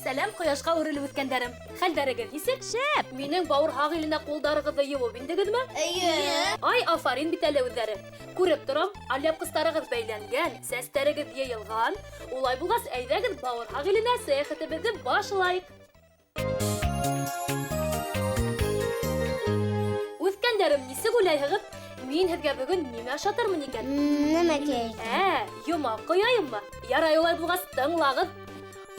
Сәлам кояшка үрелеп үткәндәрем. Хәлдәрегез нисек? Шәп! Минең бауыр һагыйлына кулдарыгызды юып индегезме? Ай, афарин бит әле үзләре. Күреп торам, аляпкыстарыгыз бәйләнгән, сәстәрегез йыелган. Улай булгас, әйдәгез бауыр һагыйлына сәяхәтебезне башлайык. Үткәндәрем, нисек уйлайһығыз? Мин һеҙгә бөгөн нимә ашатырмын икән? Нәмәкәй? Йомак ҡуяйыммы? Ярай, улай булгас, тыңлағыҙ.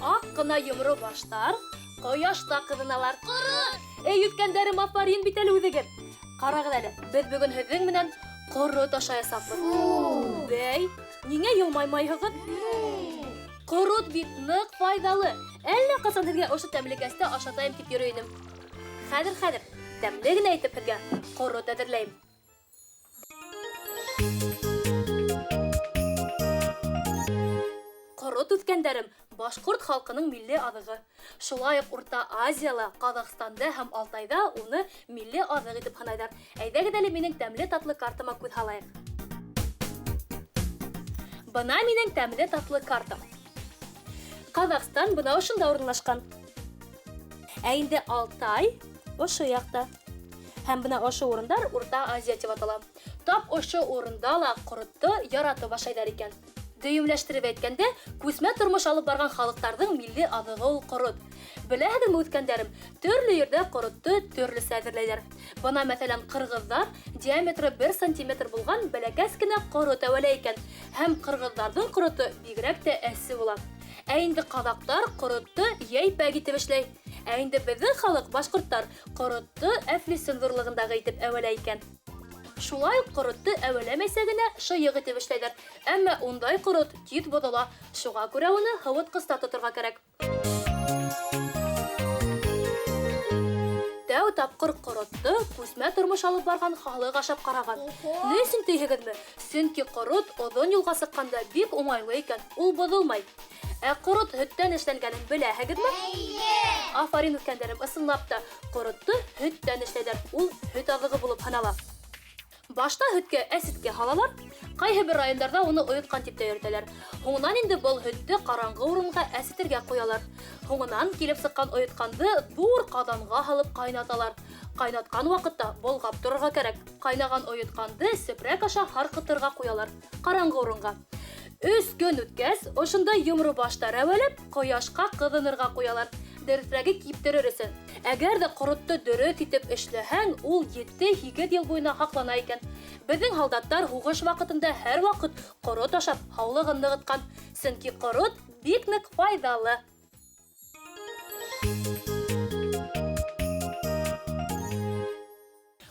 Ак кына йомро баштар, кояшта ҡыҙыналар. Эй, үткәндәрем, афарин бит әле үҙегеҙ. Ҡарағыҙ әле, беҙ бөгөн һеҙҙең менән ҡорот ашаясаҡбыҙ. Бәй, ниңә йылмаймайһығыҙ? Ҡорот бит ныҡ файҙалы. Әллә ҡасан һеҙгә ошо тәмлекәсте ашатайым тип йөрөй инем. Хәҙер, тәмле генә итеп һеҙгә ҡорот әҙерләйем. Ҡорот, үткәндәрем, башҡорт халҡының милли аҙығы. Шулай уҡ Урта Азияла, Ҡаҙағстанда һәм Алтайҙа уны милли аҙыҡ итеп һанайҙар. Әйҙәгеҙ әле минең тәмле татлы картама күҙ һалайыҡ. Бына минең тәмле татлы картам. Ҡаҙағстан бына ошонда урынлашҡан. Ә инде Алтай ошо яҡта. Һәм бына ошо урындар Урта Азия тип атала. Тап ошо урында ла ҡоротто яратып ашайҙар икән. Дөйөмләштереп әйткәндә, күсмә тормош алып барған халыҡтарҙың милли аҙығы ул ҡорот. Беләһегеҙме, үткәндәрем, төрлө ерҙә ҡоротто төрлөсә әҙерләйҙәр. Бына мәҫәлән, ҡырғыҙҙар диаметры 1 сантиметр булған бәләкәс кенә ҡорот әүәләй икән. Һәм ҡырғыҙҙарҙың ҡорото бигерәк тә әсе була. Ә инде ҡаҙаҡтар ҡоротто йәйпәк итеп эшләй. Ә инде беҙҙең халыҡ, башҡорттар, ҡоротто әфлисен ҙурлығындағы итеп әүәләй икән. Шулай уҡ ҡоротто әүәләмәйсә генә шыйыҡ итеп эшләйҙәр. Әммә ундай ҡорот тиҙ боҙола. Шуға күрә уны һыуытҡыста тоторға кәрәк. Тәү тапҡыр ҡоротто күсмә тормош алып барған халыҡ ашап ҡараған. Ни өсөн тиһегеҙме? Сөнки ҡорот оҙон юлға сыҡҡанда бик уңайлы икән, ул боҙолмай. Ә ҡорот һөттән эшләнгәнен беләһегеҙме? Афарин, үткәндәрем, ысынлап та, ҡоротто һөттән эшләйҙәр. Ул һөт аҙығы булып һанала. Башта һөткә әсеткә һалалар, ҡайһы бер райондарҙа уны ойотҡан тип тә йөрөтәләр. Һуңынан инде был һөттө ҡараңғы урынға әсетергә ҡуялар. Һуңынан килеп сыҡҡан ойотҡанды ҙур ҡаҙанға һалып ҡайнаталар. Ҡайнатҡан ваҡытта болғап торорға кәрәк. Ҡайнаған ойотҡанды сепрәк аша һарҡытырға ҡуялар, ҡараңғы урынға. 3 көн үткәс, ошонда йомро баштар әүәләп, ҡояшҡа ҡыҙынырға ҡуялар. Дөрөҫрәге киптерер өсөн. Әгәр дә ҡоротто дөрөҫ итеп эшләһәң, ул 7-8 йыл буйына һаҡлана икән. Беҙҙең һалдаттар һуғыш ваҡытында һәр ваҡыт ҡорот ашап һаулығын нығытҡан. Сөнки ҡорот бик ныҡ файҙалы.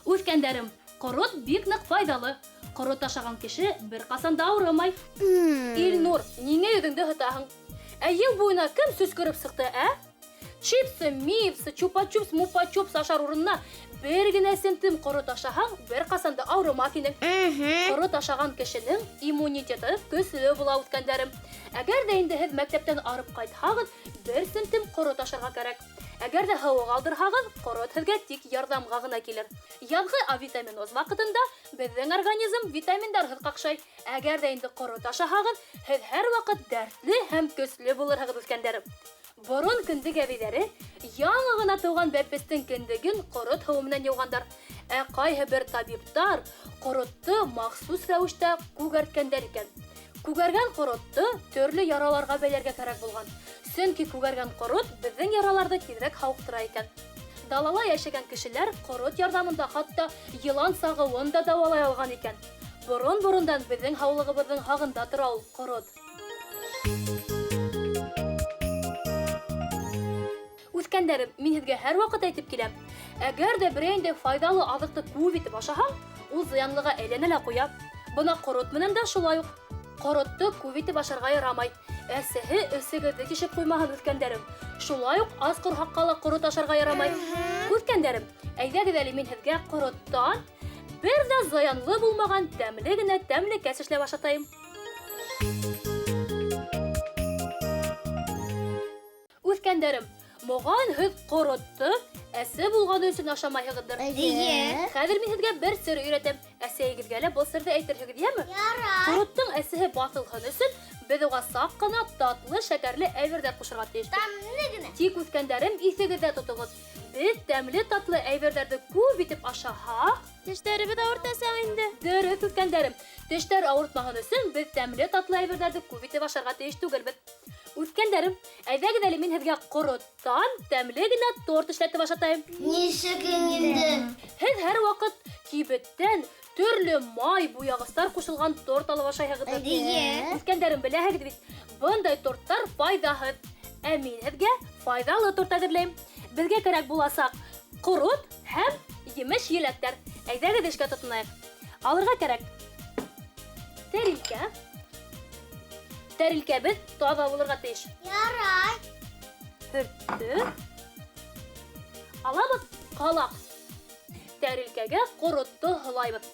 Үткәндәрем, ҡорот бик ныҡ файҙалы. Ҡорот ашаған кеше бер ҡасан да ауырымай. Илнур, ниңә йөҙөңдө һытаһың? Ә йыл буйына кем сөскөрөп сыҡты, ә? Чипсы, мипсы, чупа-чупс, мупа-чупс ашар урынына бер генә сентим ҡорот ашаһаң, бер ҡасан да ауырымаҫ инең. Ҡорот ашаған кешенең иммунитеты көслө була, үткәндәрем. Әгәр дә инде һеҙ мәктәптән арып ҡайтһағыҙ, 1 сентим ҡорот ашарға кәрәк. Әгәр дә һыуыҡ алдырһағыҙ, ҡорот һеҙгә тик ярҙамға ғына килер. Яҙғы авитаминоз ваҡытында беҙҙең организм витаминдарһыҙ ҡаҡшай. Әгәр дә инде ҡорот ашаһағыҙ, һеҙ һәр ваҡыт дәртле һәм көслө булырһығыҙ, үткәндәрем. Борон кендек әбейҙәре яңы ғына тыуған бәпестең кендеген ҡорот һыуы менән йыуғандар. Ә ҡайһы бер табиптар ҡоротто махсус рәүештә күгәрткәндәр икән. Күгәргән ҡоротто төрлө яраларға бәйләргә кәрәк булған. Сөнки күгәргән ҡорот беҙҙең яраларҙы тиҙерәк һауыҡтыра икән. Далала йәшәгән кешеләр ҡорот ярҙамында хатта йылан сағыуын да дауалай алған икән. Борон-борондан беҙҙең һаулығыбыҙҙың һағында тора ул ҡорот. Үткәндәрем, мин һеҙгә һәр ваҡыт әйтеп киләм. Әгәр дә берәйендә файҙалы аҙыҡты күп итеп ашаһаң, ул зыянлыға әйләнә лә ҡуя. Бына ҡорот менән дә шулай уҡ. Ҡоротто күп итеп ашарға ярамай. Әсеһе өсөгөҙҙө тишеп ҡуймаһын, үткәндәрем. Шулай уҡ ас ҡорһаҡҡа ла ҡорот ашарға ярамай. Үткәндәрем, әйҙәгеҙ әле мин һеҙгә ҡороттан бер ҙә зыянлы булмаған тәмле генә тәмлекәс эшләп ашатайым. Үткәндәрем, моған һез ҡоротто, әсе булғаны өсөн ашамайһығыҙҙыр. Хәҙер мин һеҙгә бер сер өйрәтәм. Әсәйегеҙгә лә был серҙе әйтерһегеҙ, йәме? Ҡороттоң әсеһе баҫылһын өсөн, беҙ уға саҡ ҡына татлы, шәкәрле әйберҙәр ҡушырға тейешбеҙ. Тик үткәндәрем, иҫегеҙҙә тотоғоҙ. Беҙ тәмле татлы әйберҙәрҙе күп итеп ашаһаҡ, Тештәребеҙ ауыртасаҡ инде. дөрөҫ үткәндәрем. Тештәр ауыртмаһын өсөн беҙ тәмле татлы әйберҙәрҙе күп итеп ашарға тейеш түгелбеҙ. Үткәндәрем, әйҙәгеҙ әле мин һеҙгә ҡороттан тәмле генә торт эшләтеп ашатайым. Нисек инде? Һеҙ һәр ваҡыт кибеттән төрлө май, буяғыстар ҡушылған торт алып ашайһығыҙ. Үткәндәрем, беләһегеҙ бит, бындай торттар файҙаһыҙ. Ә мин һеҙгә файҙалы торт әҙерләйем. Беҙгә кәрәк буласаҡ ҡорот һәм емеш-еләктәр. Әйҙәгеҙ эшкә тотонайыҡ. Алырға кәрәк тәрилкә. Тәрилкәбеҙ таҙа булырға тейеш. Ярай. Һөрттө. Алабыҙ ҡалаҡ. Тәрилкәгә ҡоротто һылайбыҙ.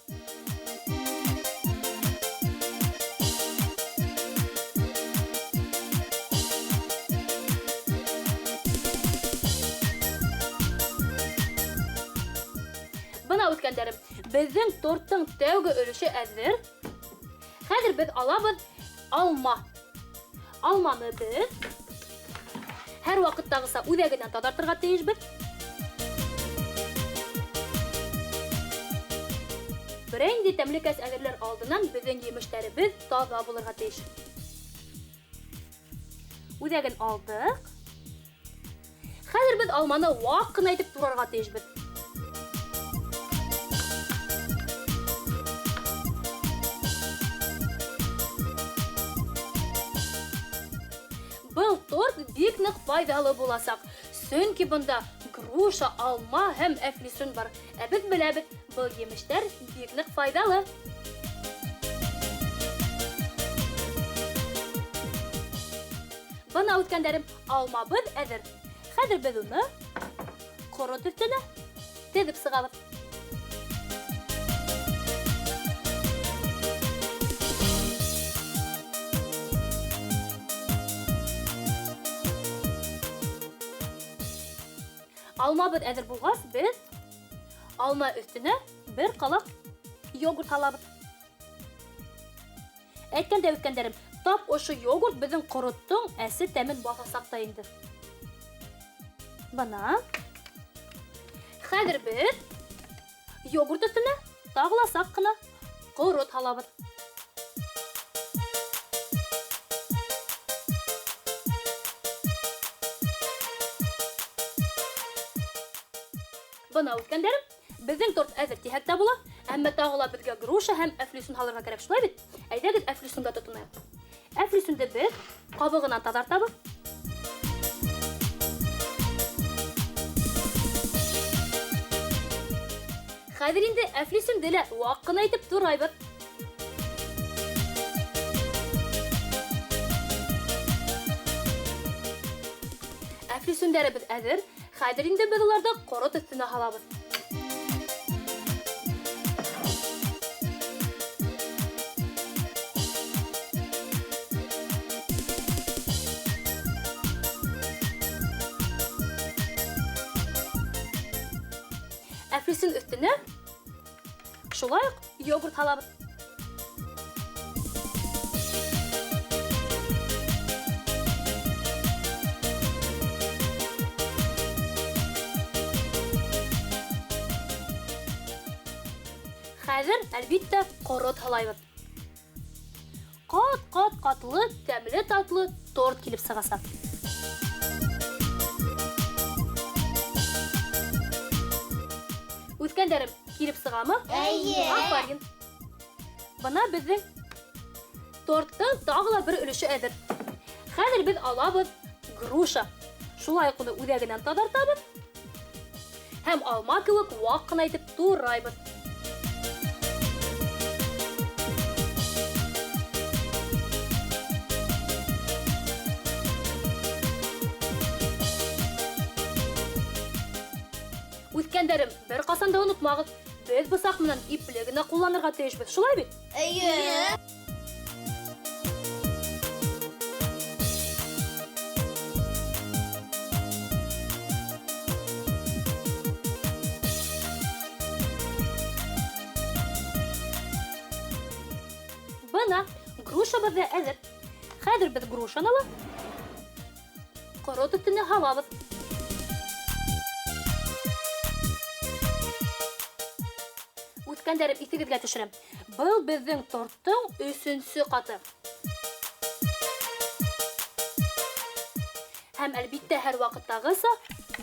Бына үткәндәрем, беҙҙең торттың тәүге өлөшө әҙер. Хәҙер беҙ алабыҙ алма. Алманы беҙ һәр ваҡыттағыса үҙәгенән таҙартырға тейешбеҙ. Берәй тәмлекәс әҙерләр алдынан беҙҙең емештәребеҙ таҙа булырға тейеш. Үҙәген алдыҡ. Хәҙер беҙ алманы ваҡ ҡына итеп турарға тейешбеҙ. Был торт бик ныҡ файҙалы буласаҡ. Сөнки бында груша, алма һәм әфлисун бар. Ә беҙ беләбеҙ, был емештәр бик ныҡ файҙалы. Бына үткәндәрем, алмабыҙ әҙер. Хәҙер беҙ уны ҡорот өҫтөнә теҙеп сығабыҙ. Алмабыҙ әҙер булғас, беҙ алма өҫтөнә бер ҡалаҡ йогурт һалабыҙ. Әйткәндә үткәндәрем, тап ошо йогурт беҙҙең ҡороттоң әсе тәмен баҫасаҡ та инде. Бына. Хәҙер беҙ йогурт өҫтөнә тағы ла саҡ ҡына ҡорот һалабыҙ. Бына үткәндәрем, беҙҙең торт әҙер тиһәк тә була, әммә тағы ла беҙгә груша һәм әфлисун һалырға кәрәк, шулай бит? Әйҙәгеҙ әфлисунға тотонайыҡ. Әфлисунды беҙ ҡабығынан таҙартабыҙ. Хәҙер инде әфлисунды ла ваҡ ҡына итеп турайбыҙ. Әфлисундәребеҙ әҙер. Хәҙер инде беҙ уларҙы ҡорот өҫтөнә һалабыҙ. Әфлисун өҫтөнә шулай уҡ йогурт һалабыҙ. Хәҙер, әлбиттә, ҡорот һалайбыҙ. Ҡат-ҡат ҡатлы, тәмле татлы торт килеп сығасаҡ. Үткәндәрем, килеп сығамы? Әйе. Афарин. Бына беҙҙең торттың тағы ла бер өлөшө әҙер. Хәҙер беҙ алабыҙ груша. Шулай уҡ уны үҙәгенән таҙартабыҙ. Һәм алма кеүек ваҡ ҡына итеп турайбыҙ. Үткәндәрем, бер ҡасан да онотмағыҙ. Беҙ бысаҡ менән ипле генә ҡулланырға тейешбеҙ, шулай бит? Әйе. Бына грушабыз да әзер. Хәзер без грушаны алып, корот өстенә һалабыз. Үткәндәрем исегезгә төшерәм. Был безнең торттың 3нче каты. Һәм әлбиттә һәр вакыттагыса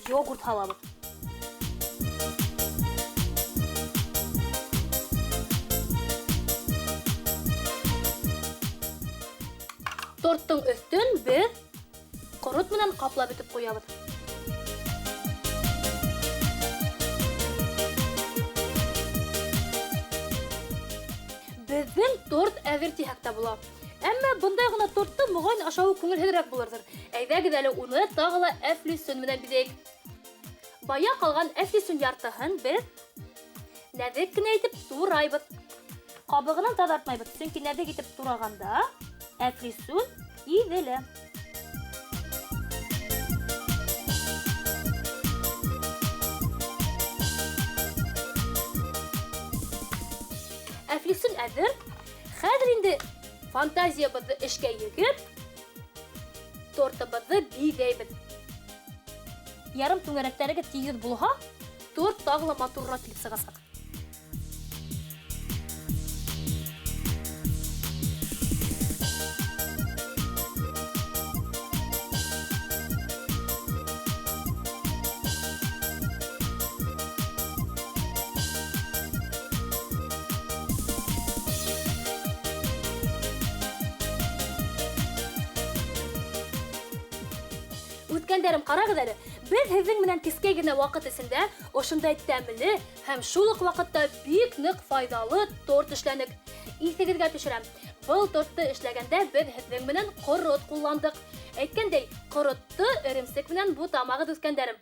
йогурт һалабыз. Торттың өстен без корот менән каплап итеп куябыз. Безнең торт әзер тиһәктә була. Әмма бундай гына тортты мөгаен ашавы күңелһезрәк булырдыр. Әйдәгез әле уны тагы ла әфлисун менән бизәйек. Бая калган әфлисун яртыһын без нәзек кенә итеп турайбыз. Кабыгынан тазартмайбыз, чөнки нәзек итеп тураганда әфлисун изелә. Әфлисун әзер. Хәзер инде фантазиябызны эшкә йөгеп, тортыбызны бизәйбез. Ярым түңәрәктәрегә тигез булһа, торт тагы ла матуррак килеп сыгасак. Үткәндәрем, карагыз әле. Без һезнең менән кискәй генә вакыт эчендә ошындай тәмле һәм шул ук вакытта бик нык файдалы торт эшләнек. Исегезгә төшерәм. Был тортты эшләгәндә без һезнең менән корот кулландык. Әйткәндәй, коротты эремсек менән бутамагыз үткәндәрем.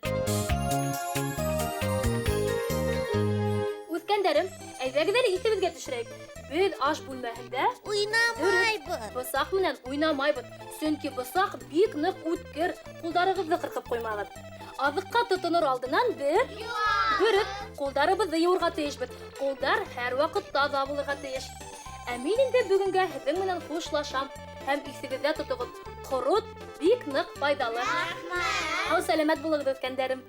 Үткәндәрем, әйдәгез әле исегезгә төшерәйек. Без аш бүлмәһендә Уйнамайбыз. бысак менән уйнамайбыз. Чөнки бысак бик нык үткер, кулдарыгызны кыркып куймагыз. Азыкка тотыныр алдынан бөреп, кулдарыбызны юырга тиешбез. Кулдар һәр вакыт таза булырга тиеш. Ә мин инде бүгенгә һезнең менән хушлашам һәм исегездә тотыгыз. Корот бик нык файдалы. Сау сәламәт булыгыз, үткәндәрем.